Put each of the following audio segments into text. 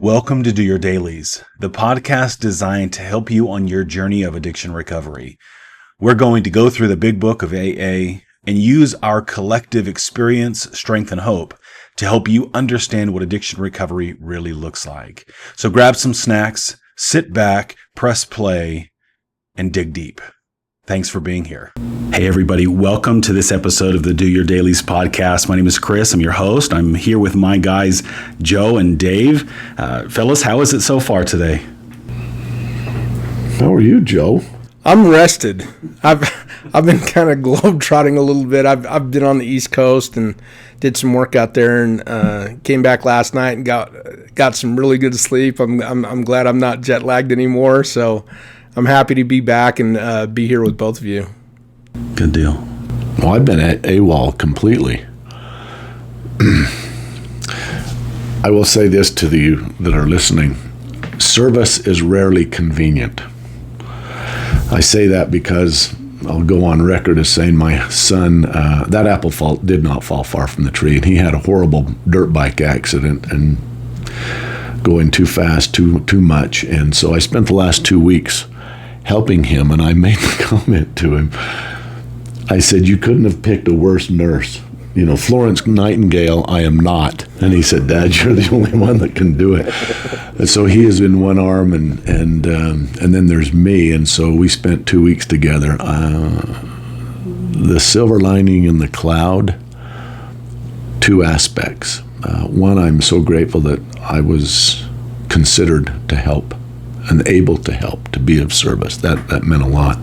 Welcome to Do Your Dailies, the podcast designed to help you on your journey of addiction recovery. We're going to go through the big book of AA and use our collective experience, strength, and hope to help you understand what addiction recovery really looks like. So grab some snacks, sit back, press play, and dig deep. Thanks for being here. Hey, everybody. Welcome to this episode of the Do Your Dailies podcast. My name is Chris. I'm your host. I'm here with my guys, Joe and Dave. Fellas, how is it so far today? How are you, Joe? I'm rested. I've been kind of globe-trotting a little bit. I've been on the East Coast and did some work out there and came back last night and got some really good sleep. I'm glad I'm not jet-lagged anymore, so I'm happy to be back and be here with both of you. Good deal. Well, I've been at AWOL completely. I will say this to you that are listening. Service is rarely convenient. I say that because I'll go on record as saying my son, that apple did not fall far from the tree, and he had a horrible dirt bike accident and going too fast, too much. And so I spent the last 2 weeks helping him, and I made the comment to him. I said, you couldn't have picked a worse nurse. You know, Florence Nightingale, I am not. And he said, Dad, you're the only one that can do it. And so he is in one arm, and then there's me. And so we spent 2 weeks together. The silver lining in the cloud, two aspects. One, I'm so grateful that I was considered to help and able to help, to be of service. That meant a lot.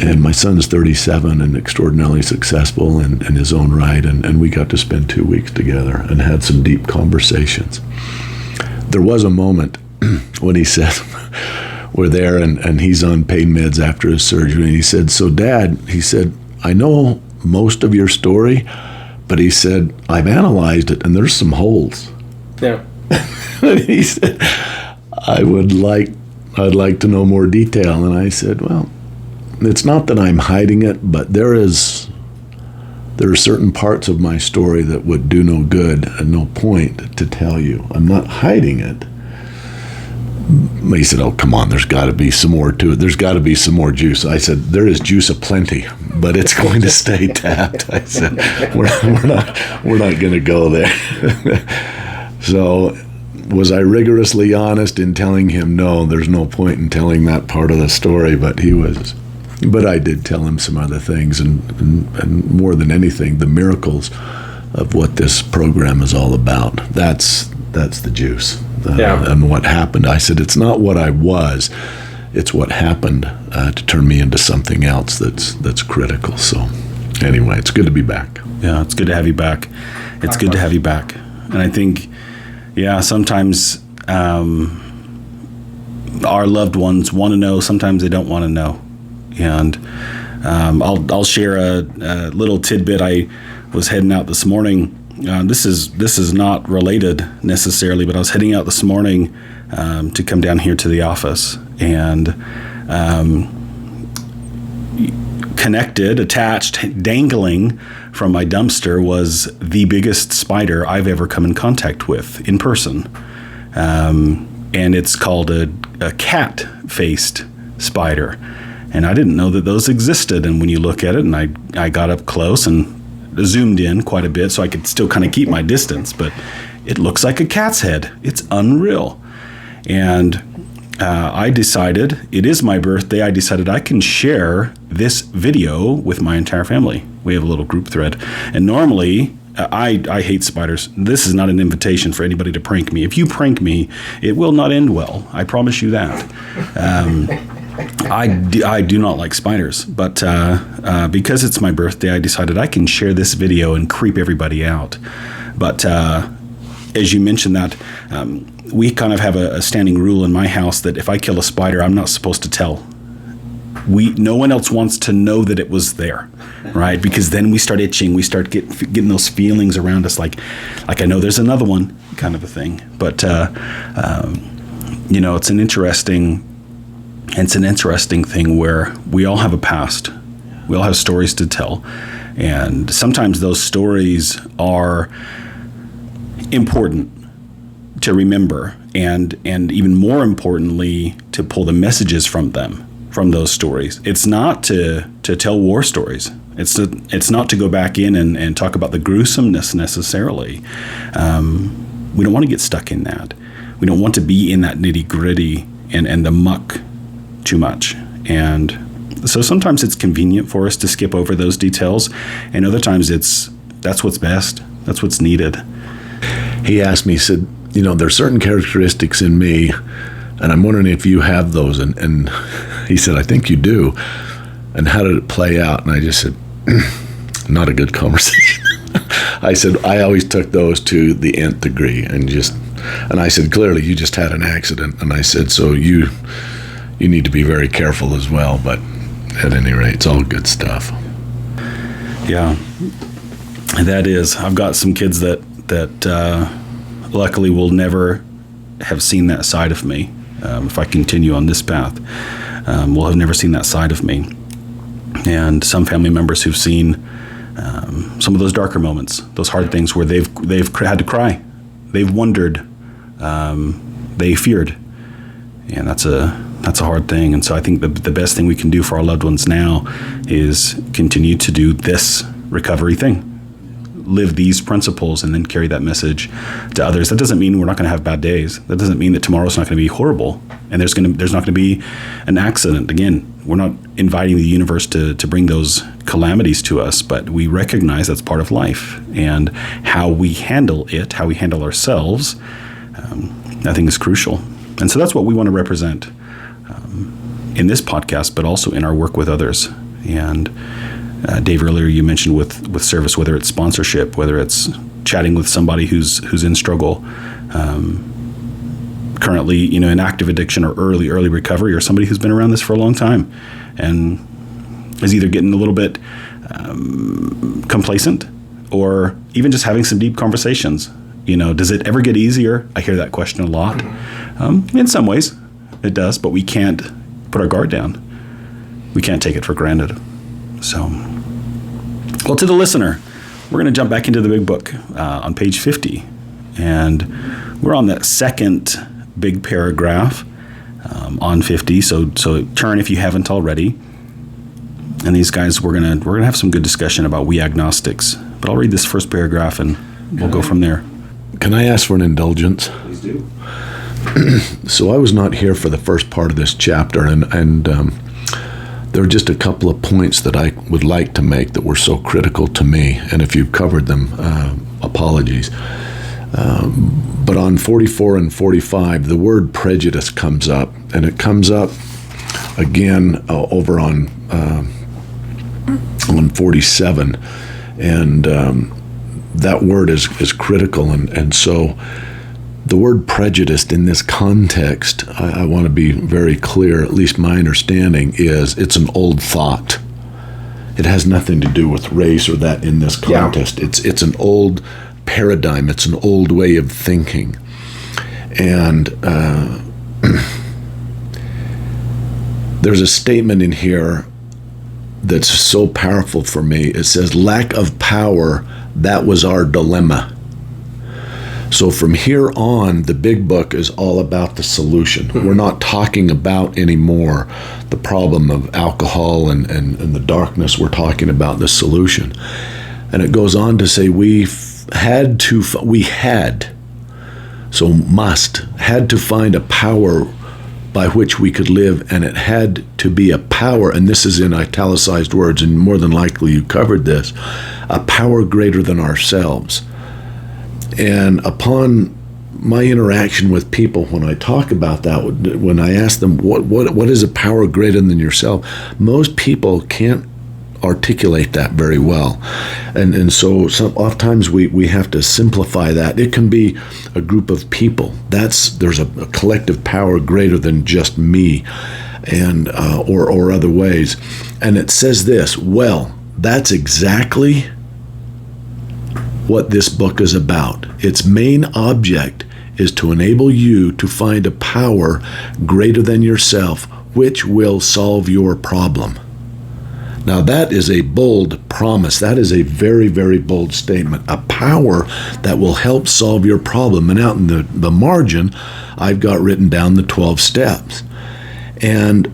And my son's 37 and extraordinarily successful in his own right, and we got to spend 2 weeks together and had some deep conversations. There was a moment when he said, we're there and he's on pain meds after his surgery, and he said, so Dad, he said, I know most of your story, but he said, I've analyzed it and there's some holes. Yeah. And he said, I'd like to know more detail. And I said, well, it's not that I'm hiding it, but there are certain parts of my story that would do no good and no point to tell you. I'm not hiding it. But he said, oh, come on, there's got to be some more to it. There's got to be some more juice. I said, there is juice aplenty, but it's going to stay tapped. I said, we're not going to go there. So was I rigorously honest in telling him, no, there's no point in telling that part of the story, but he was. But I did tell him some other things, and more than anything, the miracles of what this program is all about. That's the juice. And what happened. I said, it's not what I was, it's what happened to turn me into something else that's critical. So anyway, it's good to be back. Yeah, it's good to have you back. It's good to have you back. And I think, yeah, sometimes our loved ones want to know, sometimes they don't want to know. And I'll share a little tidbit. I was heading out this morning. This is not related necessarily, but I was heading out this morning to come down here to the office, and connected, attached, dangling from my dumpster was the biggest spider I've ever come in contact with in person, and it's called a cat-faced spider. And I didn't know that those existed. And when you look at it, and I got up close and zoomed in quite a bit so I could still kind of keep my distance, but it looks like a cat's head. It's unreal. And I decided, it is my birthday, I decided I can share this video with my entire family. We have a little group thread. And normally, I hate spiders. This is not an invitation for anybody to prank me. If you prank me, it will not end well. I promise you that. I do not like spiders, but because it's my birthday, I decided I can share this video and creep everybody out. But as you mentioned that, we kind of have a standing rule in my house that if I kill a spider, I'm not supposed to tell. No one else wants to know that it was there, right? Because then we start itching, we start getting those feelings around us, like I know there's another one, kind of a thing. But it's an interesting thing where we all have a past, we all have stories to tell, and sometimes those stories are important. to remember, and even more importantly, to pull the messages from them, from those stories. It's not to tell war stories. It's not to go back in and talk about the gruesomeness necessarily. We don't want to get stuck in that. We don't want to be in that nitty gritty and the muck too much. And so sometimes it's convenient for us to skip over those details, and other times that's what's best. That's what's needed. He asked me, he said, there's certain characteristics in me, and I'm wondering if you have those. And he said, I think you do. And how did it play out? And I just said, not a good conversation. I said, I always took those to the nth degree, and I said, clearly you just had an accident. And I said, so you need to be very careful as well. But at any rate, it's all good stuff. Yeah, that is. I've got some kids that luckily will never have seen that side of me. If I continue on this path, will have never seen that side of me. And some family members who've seen some of those darker moments, those hard things where they've had to cry, they've wondered, they feared, and that's a hard thing. And so I think the best thing we can do for our loved ones now is continue to do this recovery thing. Live these principles and then carry that message to others. That doesn't mean we're not going to have bad days. That doesn't mean that tomorrow's not going to be horrible and there's not going to be an accident. Again, we're not inviting the universe to bring those calamities to us, but we recognize that's part of life, and how we handle it, how we handle ourselves, I think is crucial. And so that's what we want to represent in this podcast, but also in our work with others. And Dave, earlier you mentioned with service, whether it's sponsorship, whether it's chatting with somebody who's in struggle, currently, in active addiction or early recovery, or somebody who's been around this for a long time and is either getting a little bit complacent, or even just having some deep conversations. Does it ever get easier? I hear that question a lot. In some ways it does, but we can't put our guard down. We can't take it for granted. So, well, to the listener, we're going to jump back into the big book on page 50. And we're on that second big paragraph on 50. So turn if you haven't already. And these guys, we're gonna have some good discussion about we agnostics. But I'll read this first paragraph and we'll go from there. Can I ask for an indulgence? Please do. So I was not here for the first part of this chapter, and there are just a couple of points that I would like to make that were so critical to me. And if you've covered them, apologies. But on 44 and 45, the word prejudice comes up, and it comes up again over on 47, and that word is critical. And so the word prejudiced in this context, I want to be very clear, at least my understanding is it's an old thought. It has nothing to do with race or that in this context. Yeah. It's an old paradigm. It's an old way of thinking. And there's a statement in here that's so powerful for me. It says, lack of power, that was our dilemma. So from here on, the big book is all about the solution. We're not talking about anymore the problem of alcohol and the darkness. We're talking about the solution. And it goes on to say had to find a power by which we could live, and it had to be a power, and this is in italicized words, and more than likely you covered this, a power greater than ourselves. And upon my interaction with people, when I talk about that, when I ask them what is a power greater than yourself, most people can't articulate that very well. And so oftentimes we have to simplify that. It can be a group of people. There's a collective power greater than just me, and or other ways. And it says this, well, that's exactly what this book is about. Its main object is to enable you to find a power greater than yourself, which will solve your problem. Now that is a bold promise. That is a very, very bold statement. A power that will help solve your problem. And out in the margin, I've got written down the 12 steps. And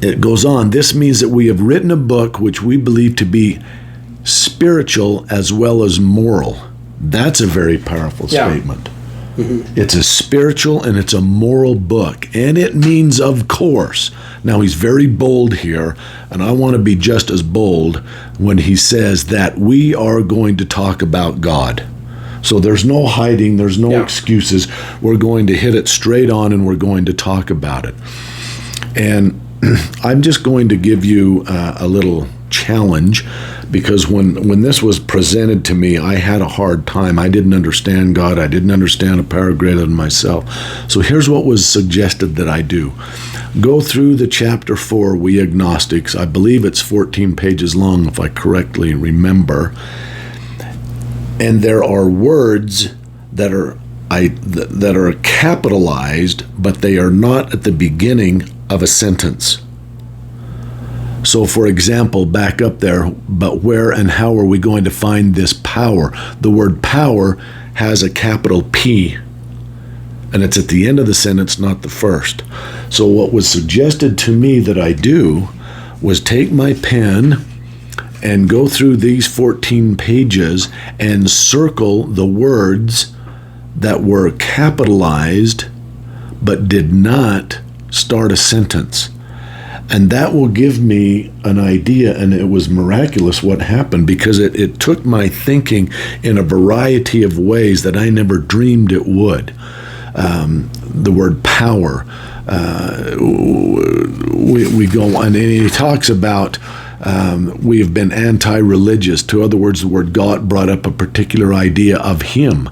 it goes on. This means that we have written a book which we believe to be spiritual as well as moral. That's a very powerful statement. Mm-hmm. It's a spiritual and it's a moral book. And it means, of course. Now, he's very bold here, and I want to be just as bold when he says that we are going to talk about God. So there's no hiding, there's no excuses. We're going to hit it straight on, and we're going to talk about it. And I'm just going to give you a little challenge, because when this was presented to me, I had a hard time. I didn't understand God. I didn't understand a power greater than myself. So here's what was suggested that I do. Go through the chapter 4, We Agnostics. I believe it's 14 pages long, if I correctly remember. And there are words that are capitalized, but they are not at the beginning of a sentence. So, for example, back up there, but where and how are we going to find this power? The word power has a capital P, and it's at the end of the sentence, not the first. So what was suggested to me that I do was take my pen and go through these 14 pages and circle the words that were capitalized but did not start a sentence. And that will give me an idea, and it was miraculous what happened, because it took my thinking in a variety of ways that I never dreamed it would. The word power, we go on, and he talks about we have been anti-religious. To other words, the word God brought up a particular idea of him.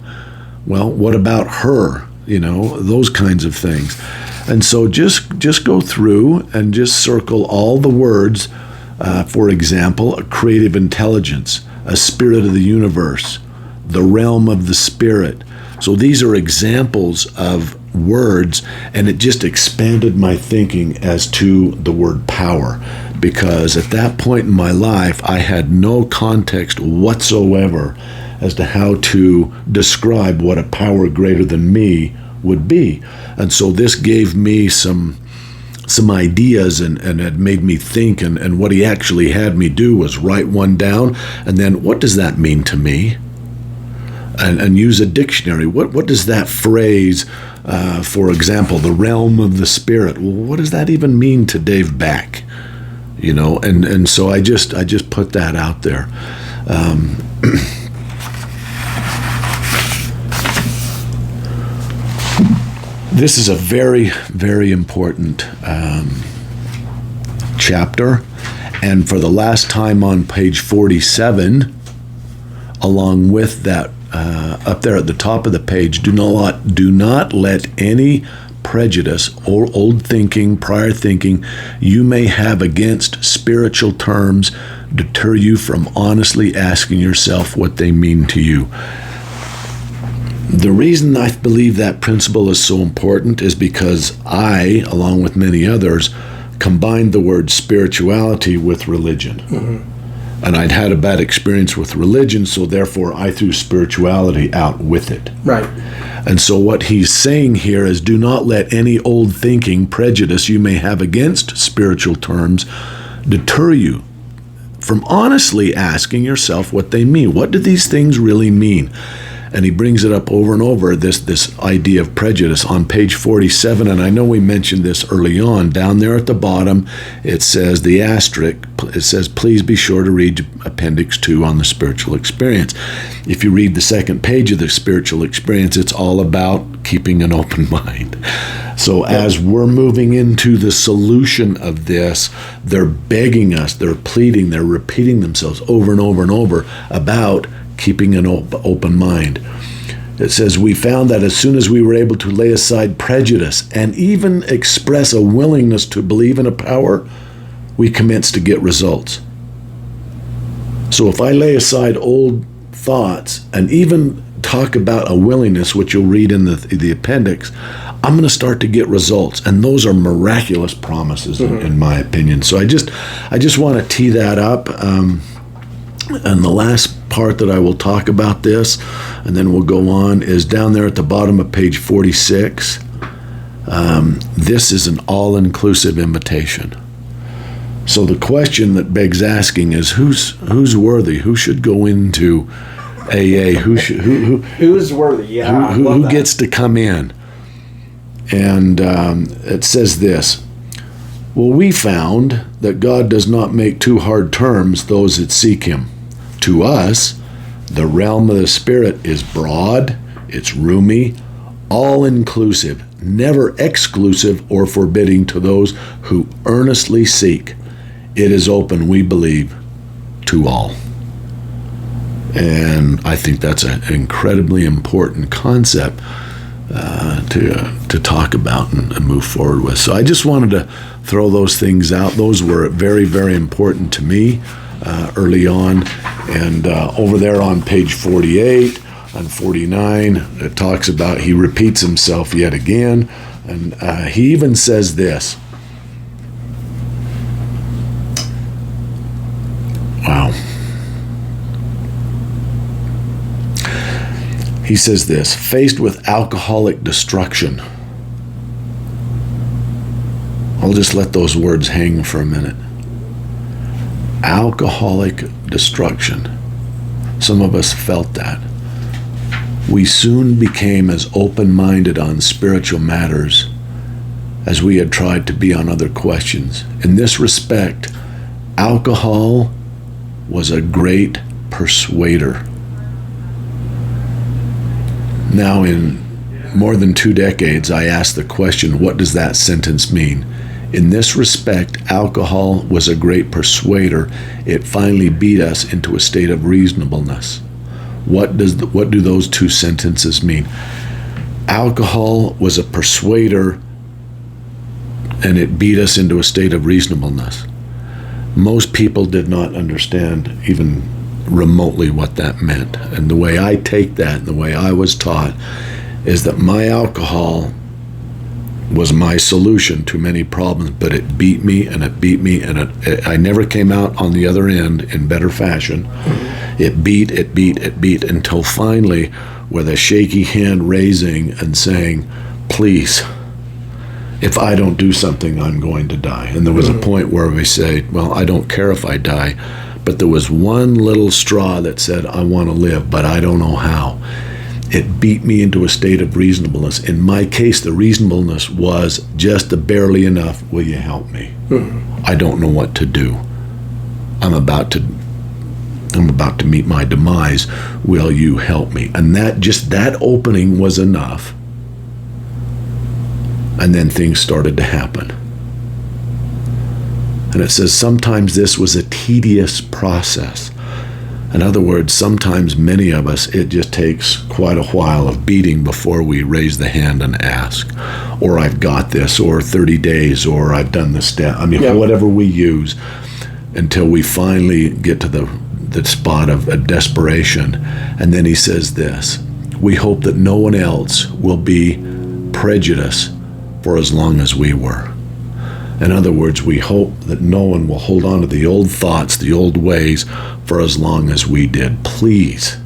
Well, what about her? Those kinds of things. And so just go through and just circle all the words. For example, a creative intelligence, a spirit of the universe, the realm of the spirit. So these are examples of words, and it just expanded my thinking as to the word power, because at that point in my life, I had no context whatsoever as to how to describe what a power greater than me would be. And so this gave me some ideas and it made me think, and what he actually had me do was write one down, and then what does that mean to me? And use a dictionary. What does that phrase, for example, the realm of the spirit, well, what does that even mean to Dave Back? And so I just put that out there. This is a very, very important chapter, and for the last time on page 47, along with that, up there at the top of the page, do not let any prejudice or old thinking, prior thinking you may have against spiritual terms deter you from honestly asking yourself what they mean to you. The reason I believe that principle is so important is because I, along with many others, combined the word spirituality with religion. Mm-hmm. And I'd had a bad experience with religion, so therefore I threw spirituality out with it. Right. And so what he's saying here is, do not let any old thinking, prejudice you may have against spiritual terms deter you from honestly asking yourself what they mean. What do these things really mean? And he brings it up over and over, this idea of prejudice on page 47. And I know we mentioned this early on. Down there at the bottom, it says the asterisk. It says, please be sure to read Appendix 2 on the spiritual experience. If you read the second page of the spiritual experience, it's all about keeping an open mind. So as we're moving into the solution of this, they're begging us, they're pleading, they're repeating themselves over and over and over about keeping an open mind. It says, we found that as soon as we were able to lay aside prejudice and even express a willingness to believe in a power, we commenced to get results. So if I lay aside old thoughts and even talk about a willingness, which you'll read in the appendix, I'm going to start to get results, and those are miraculous promises, in my opinion. So I just want to tee that up. And the last part that I will talk about this, and then we'll go on, is down there at the bottom of page 46. This is an all-inclusive invitation. So the question that begs asking is, who's worthy? Who should go into AA? Who's worthy? Yeah, who gets to come in? And it says this. Well, we found that God does not make too hard terms those that seek him. To us, the realm of the Spirit is broad, it's roomy, all-inclusive, never exclusive or forbidding to those who earnestly seek. It is open, we believe, to all. And I think that's an incredibly important concept to talk about and move forward with. So I just wanted to throw those things out. Those were very, very important to me early on. And over there on page 48 and 49, it talks about, he repeats himself yet again. And he even says this. Wow. He says this, faced with alcoholic destruction. I'll just let those words hang for a minute. Alcoholic destruction. Some of us felt that. We soon became as open-minded on spiritual matters as we had tried to be on other questions. In this respect, alcohol was a great persuader. Now, in more than 2 decades, I asked the question, what does that sentence mean? In this respect, alcohol was a great persuader. It finally beat us into a state of reasonableness. What do those 2 sentences mean? Alcohol was a persuader, and it beat us into a state of reasonableness. Most people did not understand even remotely what that meant. And the way I take that, and the way I was taught, is that my alcohol was my solution to many problems, but it beat me, and I never came out on the other end in better fashion. It beat until finally, with a shaky hand raising and saying, please, if I don't do something, I'm going to die. And there was a point where we say, well, I don't care if I die, but there was one little straw that said, I want to live, but I don't know how. It beat me into a state of reasonableness. In my case, the reasonableness was just barely enough. Will you help me? I don't know what to do. I'm about to meet my demise. Will you help me? And that opening was enough. And then things started to happen. And it says sometimes this was a tedious process. In other words, sometimes many of us, it just takes quite a while of beating before we raise the hand and ask, or I've got this, or 30 days, or I've done the step. I mean, whatever we use, until we finally get to the spot of desperation. And then he says this, we hope that no one else will be prejudiced for as long as we were. In other words, we hope that no one will hold on to the old thoughts, the old ways, for as long as we did. Please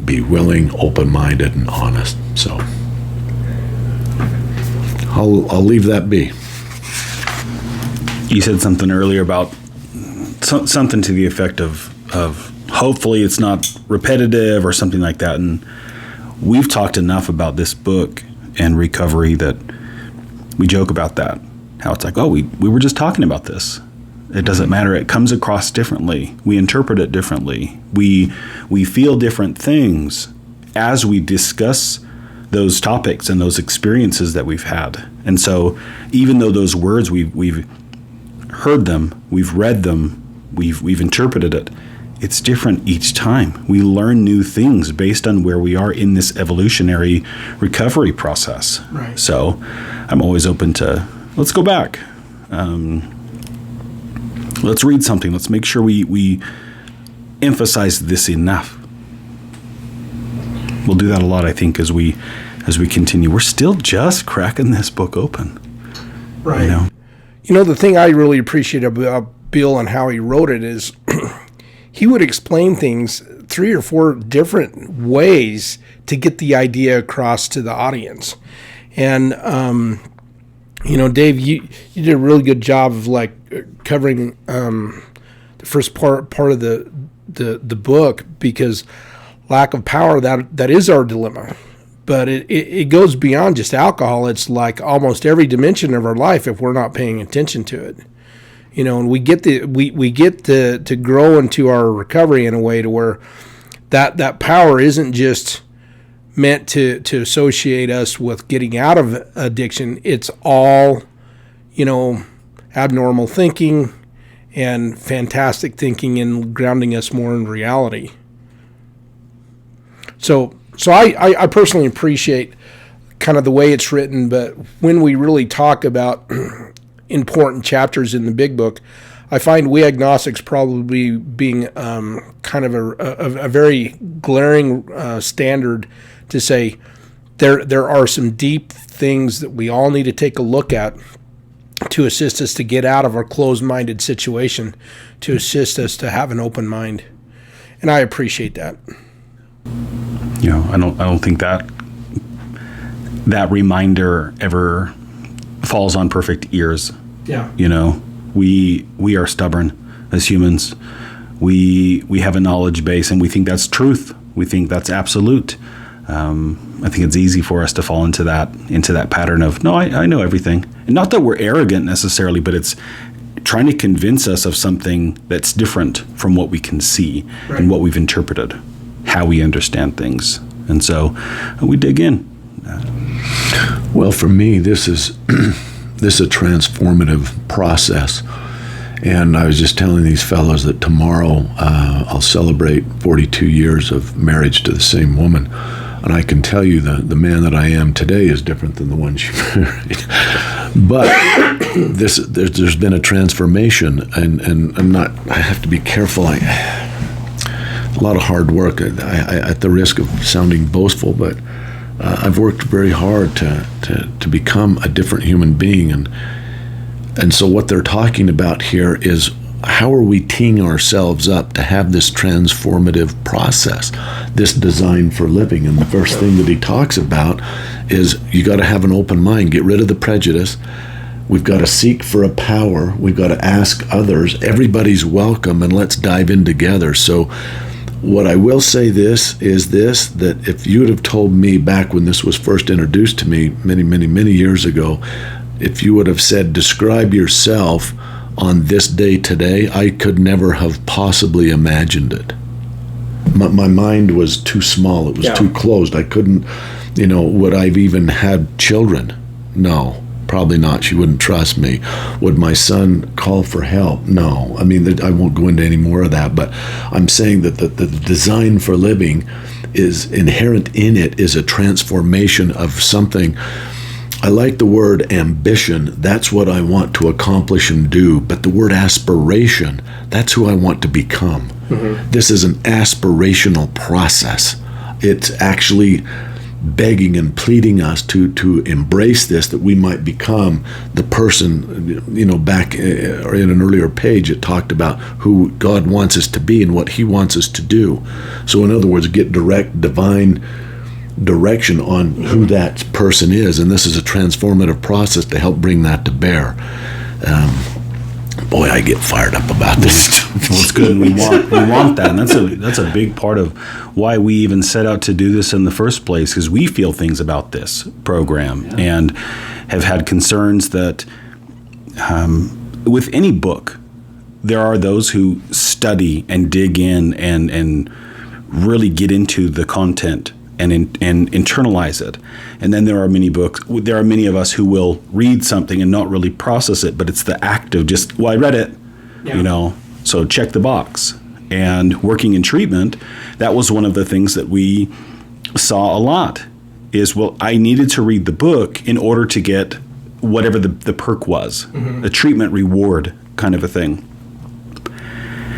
be willing, open-minded, and honest. So I'll leave that be. You said something earlier about something to the effect of hopefully it's not repetitive or something like that. And we've talked enough about this book and recovery that we joke about that. How it's like, oh, we were just talking about this. It doesn't matter. It comes across differently. We interpret it differently. We feel different things as we discuss those topics and those experiences that we've had. And so even though those words, we've heard them, we've read them, we've interpreted it, it's different each time. We learn new things based on where we are in this evolutionary recovery process. Right. So I'm always open to, let's go back. Let's read something. Let's make sure we emphasize this enough. we'll do that a lot, I think, as we continue. We're still just cracking this book open. Right. The thing I really appreciate about Bill and how he wrote it is he would explain things 3 or 4 different ways to get the idea across to the audience. And, Dave, you did a really good job of covering the first part of the book, because lack of power, that is our dilemma. But it goes beyond just alcohol. It's like almost every dimension of our life if we're not paying attention to it. And we get to grow into our recovery in a way to where that power isn't just meant to associate us with getting out of addiction. It's all, abnormal thinking and fantastic thinking and grounding us more in reality. So I personally appreciate kind of the way it's written, but when we really talk about important chapters in the big book, I find we agnostics probably being kind of a very glaring standard to say there are some deep things that we all need to take a look at to assist us to get out of our closed-minded situation, to assist us to have an open mind. And I appreciate that. I don't think that reminder ever falls on perfect ears. Yeah. We are stubborn as humans. We have a knowledge base, and we think that's truth. We think that's absolute. I think it's easy for us to fall into that pattern of, no, I know everything. And not that we're arrogant necessarily, but it's trying to convince us of something that's different from what we can see, right, and what we've interpreted, how we understand things. And so we dig in. Well, for me, this is a transformative process. And I was just telling these fellows that tomorrow I'll celebrate 42 years of marriage to the same woman. And I can tell you the man that I am today is different than the one she married. But there's been a transformation, and I have to be careful. A lot of hard work. I at the risk of sounding boastful, but I've worked very hard to become a different human being, and so what they're talking about here is, how are we teeing ourselves up to have this transformative process, this design for living? And the first thing that he talks about is you got to have an open mind, get rid of the prejudice. We've got to seek for a power. We've got to ask others. Everybody's welcome, and let's dive in together. So what I will say is that if you would have told me back when this was first introduced to me many, many, many years ago, if you would have said, describe yourself on this day today, I could never have possibly imagined it. My mind was too small. It was too closed. I couldn't, would I've even had children? No, probably not. She wouldn't trust me. Would my son call for help? No. I mean, I won't go into any more of that, but I'm saying that the design for living is inherent in it, is a transformation of something. I like the word ambition. That's what I want to accomplish and do. But the word aspiration, that's who I want to become. Mm-hmm. This is an aspirational process. It's actually begging and pleading us to embrace this, that we might become the person, back or in an earlier page, it talked about who God wants us to be and what he wants us to do. So in other words, get direct divine direction on who that person is, and this is a transformative process to help bring that to bear. Boy, I get fired up about this. Well, it's good, and we want that, and that's a big part of why we even set out to do this in the first place, because we feel things about this program and have had concerns that with any book, there are those who study and dig in and really get into the content and internalize it. And then there are many of us who will read something and not really process it, but it's the act of just, I read it, so check the box. And working in treatment, that was one of the things that we saw a lot is, I needed to read the book in order to get whatever the perk was, a treatment reward kind of a thing.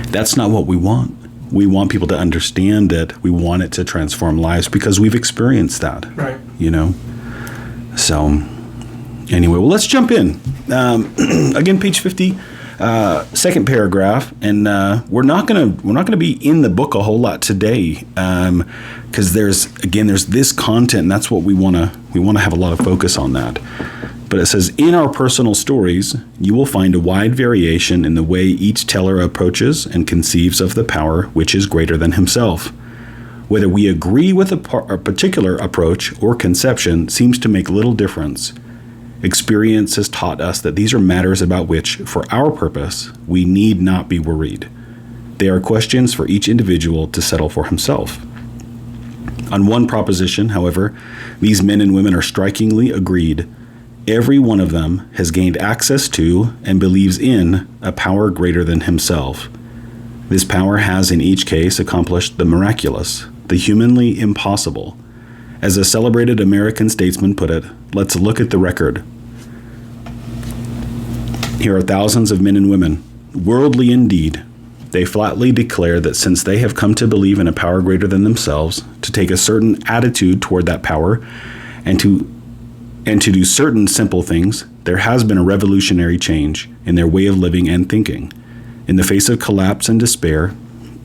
That's not what we want. We want people to understand it. We want it to transform lives because we've experienced that. Right. So anyway, well, let's jump in. Again, page 50, second paragraph, and we're not gonna be in the book a whole lot today, because there's this content, and that's what we wanna have a lot of focus on that. But it says, in our personal stories, you will find a wide variation in the way each teller approaches and conceives of the power which is greater than himself. Whether we agree with a particular approach or conception seems to make little difference. Experience has taught us that these are matters about which, for our purpose, we need not be worried. They are questions for each individual to settle for himself. On one proposition, however, these men and women are strikingly agreed. Every one of them has gained access to and believes in a power greater than himself. This power has in each case accomplished the miraculous, the humanly impossible. As a celebrated American statesman put it, let's look at the record. Here are thousands of men and women, worldly indeed. They flatly declare that since they have come to believe in a power greater than themselves, to take a certain attitude toward that power, and to do certain simple things, there has been a revolutionary change in their way of living and thinking. In the face of collapse and despair,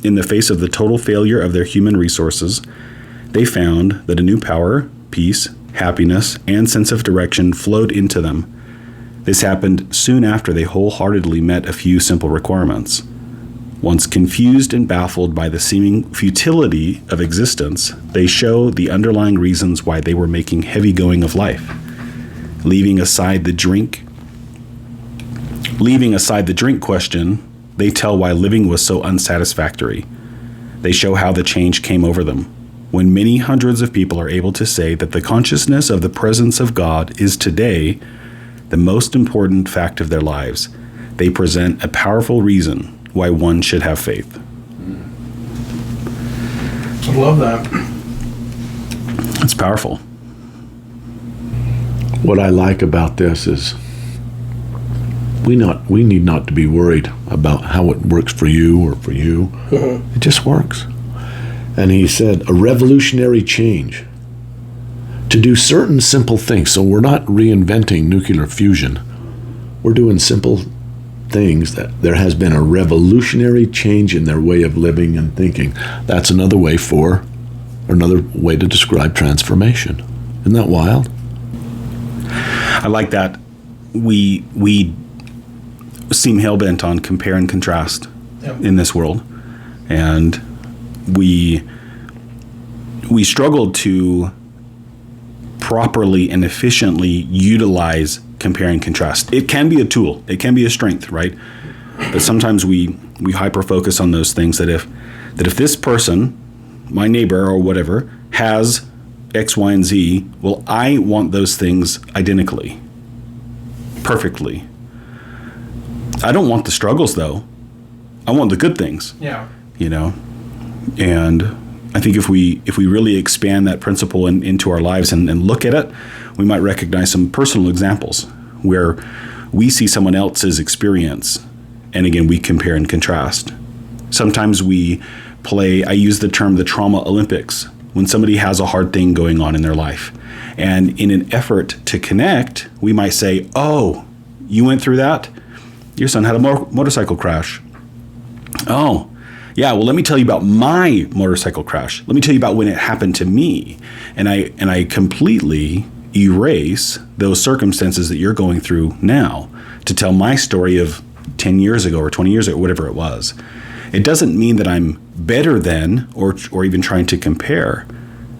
in the face of the total failure of their human resources, they found that a new power, peace, happiness, and sense of direction flowed into them. This happened soon after they wholeheartedly met a few simple requirements. Once confused and baffled by the seeming futility of existence, they show the underlying reasons why they were making heavy going of life. Leaving aside the drink question, they tell why living was so unsatisfactory. They show how the change came over them. When many hundreds of people are able to say that the consciousness of the presence of God is today the most important fact of their lives, they present a powerful reason why one should have faith. I love that. It's powerful. What I like about this is we need not to be worried about how it works for you or for you. It just works. And he said a revolutionary change to do certain simple things. So we're not reinventing nuclear fusion. We're doing simple things that there has been a revolutionary change in their way of living and thinking. That's another way to describe transformation. Isn't that wild? I like that. We seem hell-bent on compare and contrast in this world. And we struggle to properly and efficiently utilize compare and contrast. It can be a tool. It can be a strength, right? But sometimes we hyper-focus on those things that if this person, my neighbor or whatever, has X, Y, and Z, well, I want those things identically, perfectly. I don't want the struggles, though. I want the good things. Yeah. And I think if we really expand that principle into our lives and look at it, we might recognize some personal examples where we see someone else's experience, and again, we compare and contrast. Sometimes I use the term the trauma Olympics, when somebody has a hard thing going on in their life. And in an effort to connect, we might say, oh, you went through that? Your son had a motorcycle crash. Oh, yeah, well, let me tell you about my motorcycle crash. Let me tell you about when it happened to me. And I completely erase those circumstances that you're going through now to tell my story of 10 years ago or 20 years ago, whatever it was. It doesn't mean that I'm better than or even trying to compare.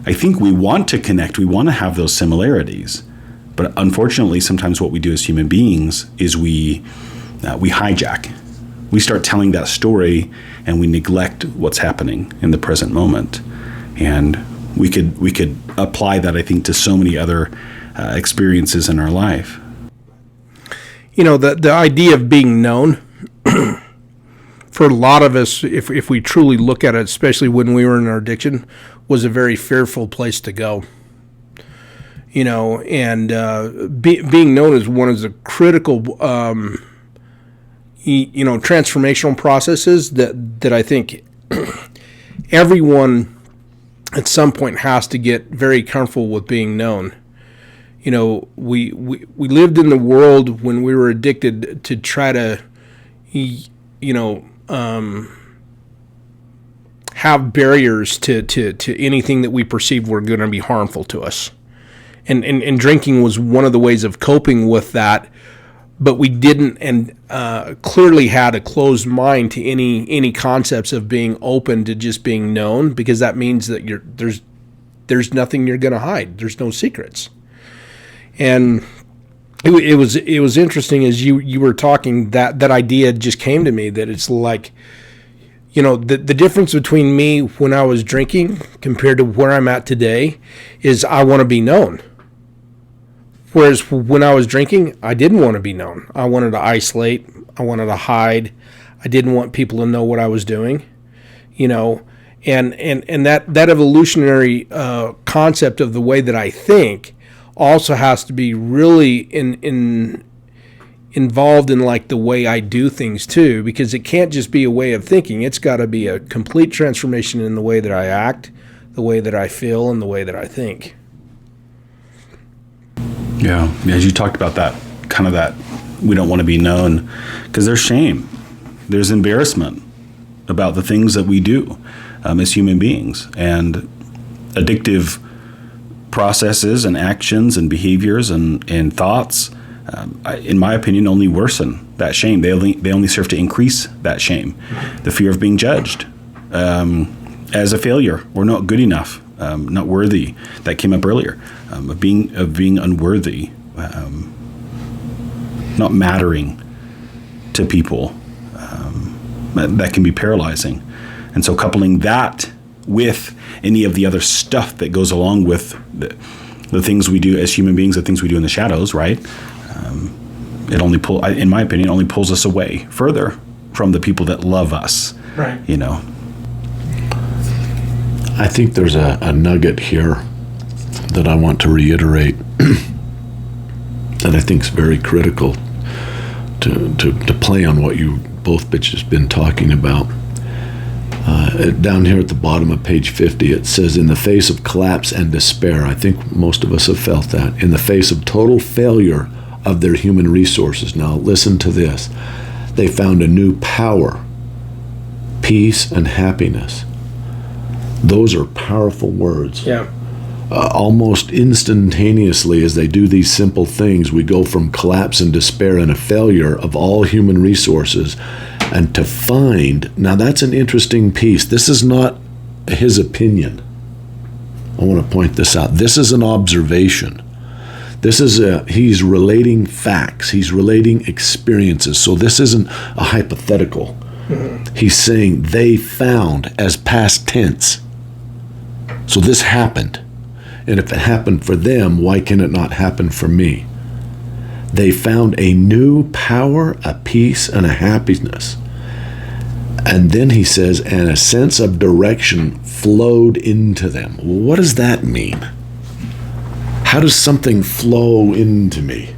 I think we want to connect. We want to have those similarities. But unfortunately, sometimes what we do as human beings is we hijack. We start telling that story and we neglect what's happening in the present moment. And we could apply that, I think, to so many other experiences in our life. The idea of being known, for a lot of us, if we truly look at it, especially when we were in our addiction, was a very fearful place to go. And being known as one of the critical, transformational processes that I think everyone at some point has to get very comfortable with being known. You know, we lived in the world when we were addicted to try to, have barriers to anything that we perceived were going to be harmful to us. And drinking was one of the ways of coping with that, but we didn't and clearly had a closed mind to any concepts of being open to just being known, because that means that there's nothing you're going to hide. There's no secrets. And it was interesting as you were talking, that idea just came to me, that it's like, the difference between me when I was drinking compared to where I'm at today is I want to be known. Whereas when I was drinking, I didn't want to be known. I wanted to isolate. I wanted to hide. I didn't want people to know what I was doing, and that evolutionary concept of the way that I think also has to be really involved in like the way I do things too, because it can't just be a way of thinking. It's got to be a complete transformation in the way that I act, the way that I feel, and the way that I think. Yeah, as you talked about that, kind of that, we don't want to be known, because there's shame, there's embarrassment about the things that we do as human beings, and addictive processes and actions and behaviors and thoughts, in my opinion, only worsen that shame. They only serve to increase that shame, the fear of being judged as a failure or not good enough, not worthy. That came up earlier, of being unworthy, not mattering to people. That can be paralyzing, and so coupling that with any of the other stuff that goes along with the things we do as human beings, the things we do in the shadows, right? It only in my opinion, only pulls us away further from the people that love us. Right. I think there's a nugget here that I want to reiterate that I think is very critical to play on what you both bitches been talking about. Down here at the bottom of page 50, it says, in the face of collapse and despair, I think most of us have felt that, in the face of total failure of their human resources. Now listen to this. They found a new power, peace, and happiness. Those are powerful words. Yeah. Almost instantaneously, as they do these simple things, we go from collapse and despair and a failure of all human resources, and to find, now that's an interesting piece. This is not his opinion. I want to point this out. This is an observation. He's relating facts. He's relating experiences. So this isn't a hypothetical. Mm-hmm. He's saying they found as past tense. So this happened. And if it happened for them, why can it not happen for me? They found a new power, a peace, and a happiness. And then he says, and a sense of direction flowed into them. Well, what does that mean? How does something flow into me?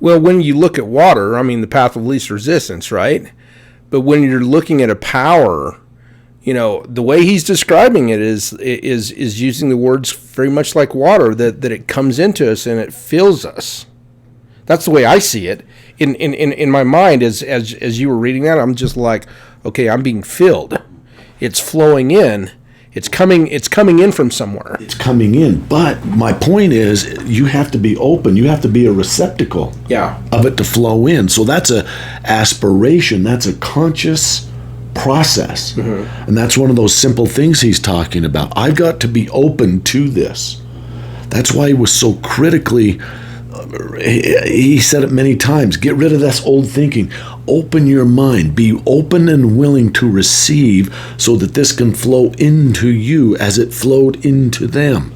Well, when you look at water, the path of least resistance, right? But when you're looking at a power, the way he's describing it is using the words very much like water, that it comes into us and it fills us. That's the way I see it. In my mind, as you were reading that, I'm just like, okay, I'm being filled. It's flowing in. It's coming in from somewhere. It's coming in. But my point is, you have to be open. You have to be a receptacle of it to flow in. So that's a aspiration. That's a conscious process. Mm-hmm. And that's one of those simple things he's talking about. I've got to be open to this. That's why he was so critically, he said it many times, get rid of this old thinking. Open your mind. Be open and willing to receive so that this can flow into you as it flowed into them.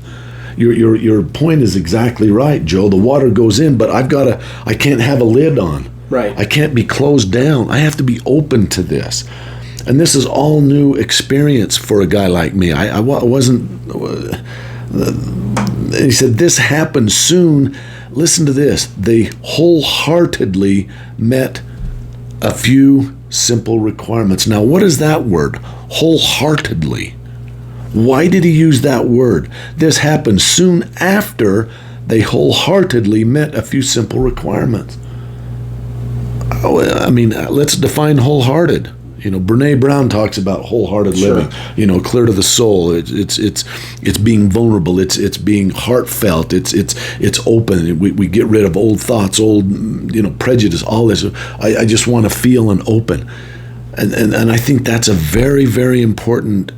Your point is exactly right, Joe. The water goes in, but I can't have a lid on. Right. I can't be closed down. I have to be open to this. And this is all new experience for a guy like me. I wasn't... he said, this happened soon. Listen to this. They wholeheartedly met a few simple requirements. Now, what is that word? wholeheartedly. Why did he use that word? This happened soon after they wholeheartedly met a few simple requirements. I mean, let's define wholehearted. Brene Brown talks about wholehearted living. Clear to the soul. It's being vulnerable. It's being heartfelt. It's open. We get rid of old thoughts, old prejudice. All this. I just want to feel and open, and I think that's a very, very important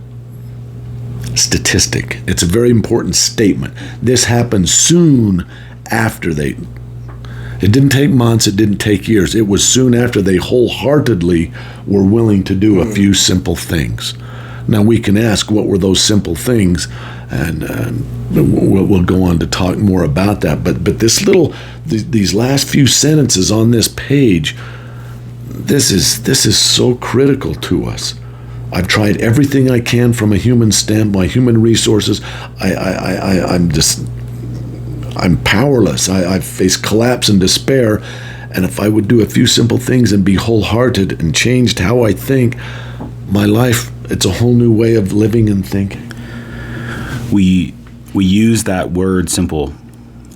statistic. It's a very important statement. This happened soon after they. It didn't take months, it didn't take years. It was soon after they wholeheartedly were willing to do a few simple things. Now we can ask, what were those simple things? And we'll go on to talk more about that. But these last few sentences on this page, this is so critical to us. I've tried everything I can from a human standpoint, my human resources. I'm powerless. I've faced collapse and despair. And if I would do a few simple things and be wholehearted and changed how I think, my life, it's a whole new way of living and thinking. We use that word simple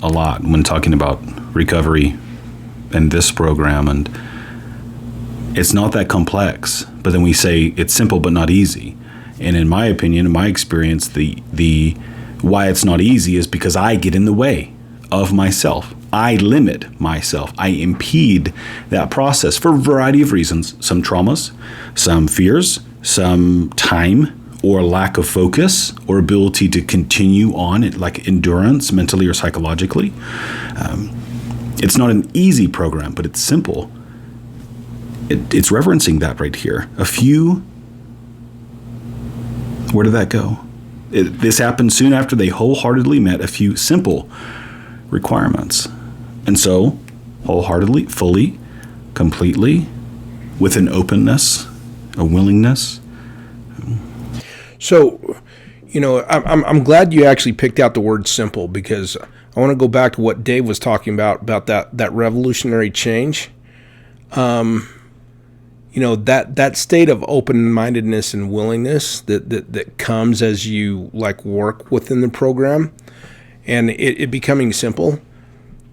a lot when talking about recovery and this program, and it's not that complex, but then we say it's simple but not easy. And in my opinion, in my experience, the why it's not easy is because I get in the way of myself. I limit myself. I impede that process for a variety of reasons. Some traumas, some fears, some time or lack of focus or ability to continue on, like endurance, mentally or psychologically. It's not an easy program, but it's simple. It's reverencing that right here. Where did that go? This happened soon after they wholeheartedly met a few simple requirements. And so, wholeheartedly, fully, completely, with an openness, a willingness. So, I'm glad you actually picked out the word simple, because I want to go back to what Dave was talking about that revolutionary change. That state of open-mindedness and willingness that comes as you work within the program, and it becoming simple.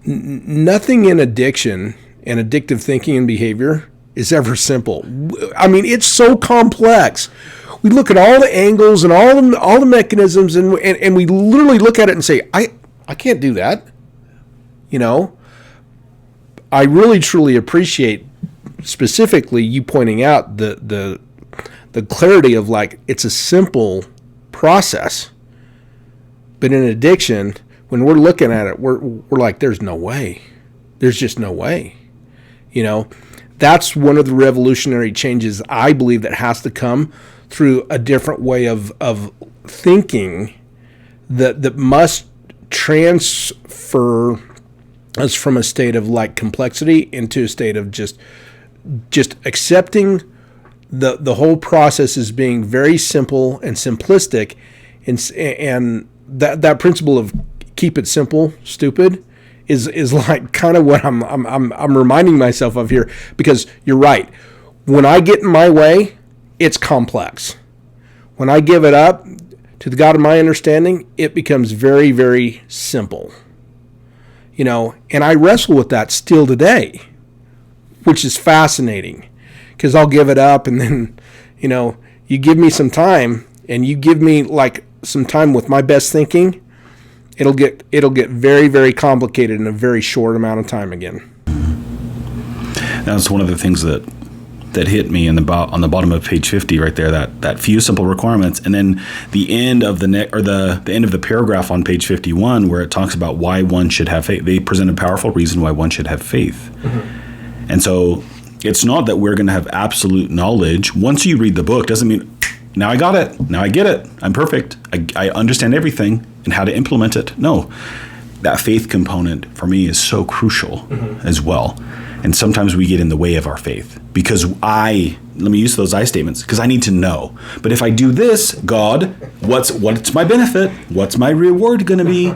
Nothing in addiction and addictive thinking and behavior is ever simple. I mean, it's so complex. We look at all the angles and all the mechanisms, and we literally look at it and say, I can't do that. I really truly appreciate specifically you pointing out the clarity of it's a simple process, but in addiction, when we're looking at it, we're like, there's no way, there's just no way. That's one of the revolutionary changes I believe that has to come through a different way of thinking that must transfer us from a state of complexity into a state of just accepting the whole process as being very simple and simplistic, and that principle of keep it simple, stupid, is kind of what I'm reminding myself of here, because you're right. When I get in my way, it's complex. When I give it up to the God of my understanding, it becomes very, very simple. And I wrestle with that still today, which is fascinating, because I'll give it up, and then, you give me some time, and you give me some time with my best thinking, it'll get very, very complicated in a very short amount of time again. That's one of the things that hit me on the bottom of page 50 right there, that few simple requirements, and then the end of the end of the paragraph on page 51 where it talks about why one should have faith. They present a powerful reason why one should have faith. Mm-hmm. And so it's not that we're going to have absolute knowledge. Once you read the book, doesn't mean now I got it, now I get it, I'm perfect, I understand everything and how to implement it. No, that faith component for me is so crucial as well. And sometimes we get in the way of our faith because let me use those I statements, because I need to know. But if I do this, God, what's my benefit? What's my reward going to be?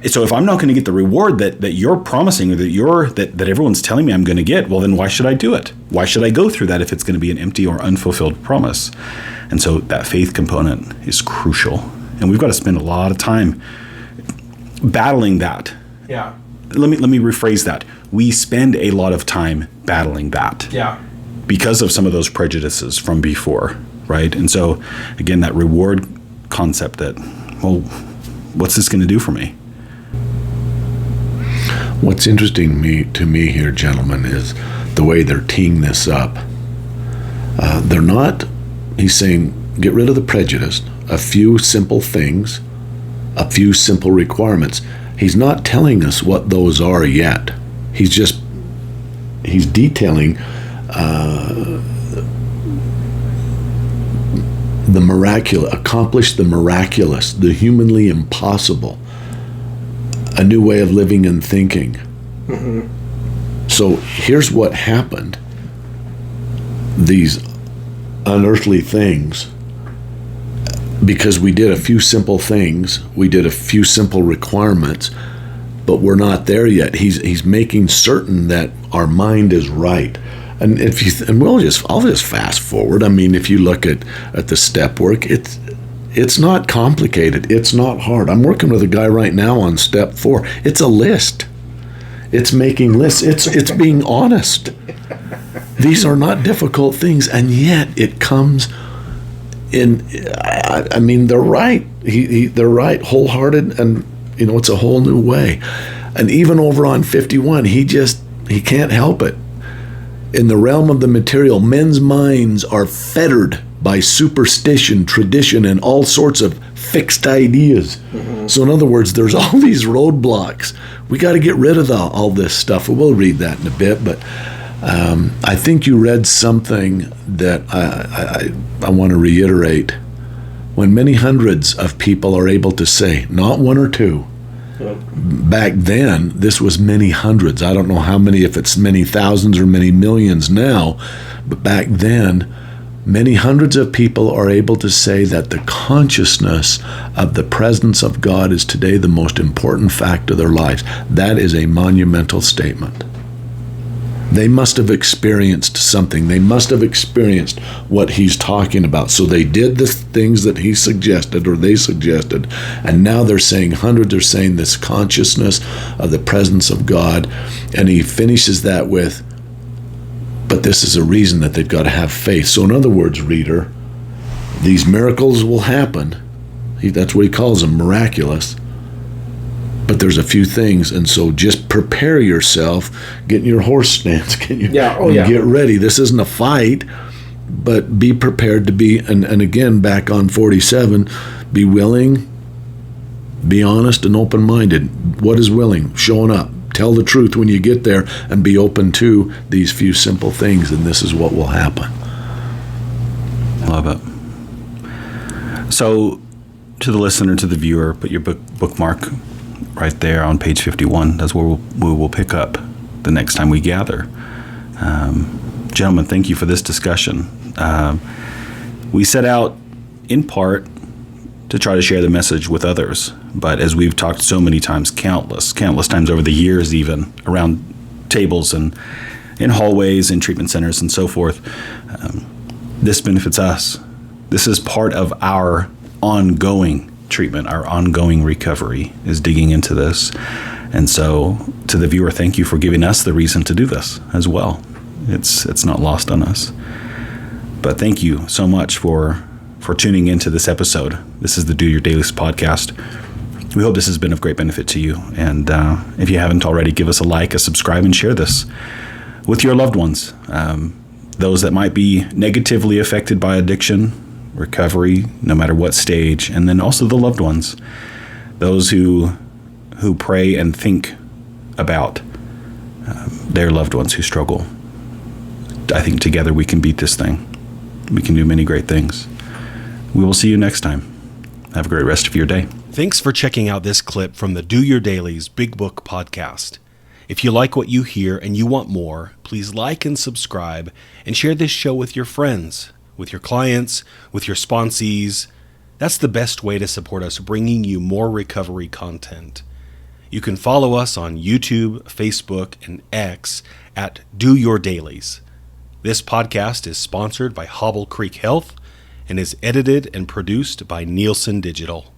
So if I'm not going to get the reward that you're promising, or that everyone's telling me I'm going to get, well, then why should I do it? Why should I go through that if it's going to be an empty or unfulfilled promise? And so that faith component is crucial. And we've got to spend a lot of time battling that. Yeah. Let me rephrase that. We spend a lot of time battling that. Yeah. Because of some of those prejudices from before, right? And so, again, that reward concept that, well, what's this going to do for me? What's interesting to me here, gentlemen, is the way they're teeing this up. They're not, he's saying, get rid of the prejudice, a few simple things, a few simple requirements. He's not telling us what those are yet. He's detailing the miraculous, accomplish the miraculous, the humanly impossible, a new way of living and thinking. Mm-hmm. So here's what happened. These unearthly things, because we did a few simple things, we did a few simple requirements, but we're not there yet. He's making certain that our mind is right. And I'll just fast forward. I mean, if you look at the step work, it's not complicated. It's not hard. I'm working with a guy right now on step 4. It's a list. It's making lists. It's being honest. These are not difficult things, and yet it comes in. I mean, they're right. They're right, wholehearted, and it's a whole new way. And even over on 51, he can't help it. In the realm of the material, men's minds are fettered by superstition, tradition, and all sorts of fixed ideas. Mm-hmm. So in other words, there's all these roadblocks. We got to get rid of all this stuff. We'll read that in a bit, but I think you read something that I want to reiterate. When many hundreds of people are able to say, not one or two, back then, this was many hundreds. I don't know how many, if it's many thousands or many millions now, but back then, many hundreds of people are able to say that the consciousness of the presence of God is today the most important fact of their lives. That is a monumental statement. They must have experienced something. They must have experienced what he's talking about. So they did the things that he suggested, or they suggested, and now they're saying, hundreds are saying this consciousness of the presence of God, and he finishes that with, but this is a reason that they've got to have faith. So in other words, reader, these miracles will happen. That's what he calls them, miraculous. But there's a few things, and so just prepare yourself, get in your horse stance, get ready. This isn't a fight, but be prepared to be, and again, back on 47, be willing, be honest and open-minded. What is willing? Showing up. Tell the truth when you get there, and be open to these few simple things, and this is what will happen. Love it. So, to the listener, to the viewer, put your bookmark right there on page 51. That's where we will pick up the next time we gather. Gentlemen, thank you for this discussion. We set out, in part, to try to share the message with others. But as we've talked so many times, countless times over the years, even around tables and in hallways and treatment centers and so forth, this benefits us. This is part of our ongoing treatment, our ongoing recovery is digging into this. And so to the viewer, thank you for giving us the reason to do this as well. It's not lost on us. But thank you so much for tuning into this episode. This is the Do Your Dailies podcast. We hope this has been of great benefit to you. And if you haven't already, give us a like, a subscribe, and share this with your loved ones. Those that might be negatively affected by addiction, recovery, no matter what stage, and then also the loved ones, those who pray and think about their loved ones who struggle. I think together we can beat this thing. We can do many great things. We will see you next time. Have a great rest of your day. Thanks for checking out this clip from the Do Your Dailies Big Book podcast. If you like what you hear and you want more, please like and subscribe and share this show with your friends, with your clients, with your sponsees. That's the best way to support us bringing you more recovery content. You can follow us on YouTube, Facebook, and X at Do Your Dailies. This podcast is sponsored by Hobble Creek Health and is edited and produced by Nielsen Digital.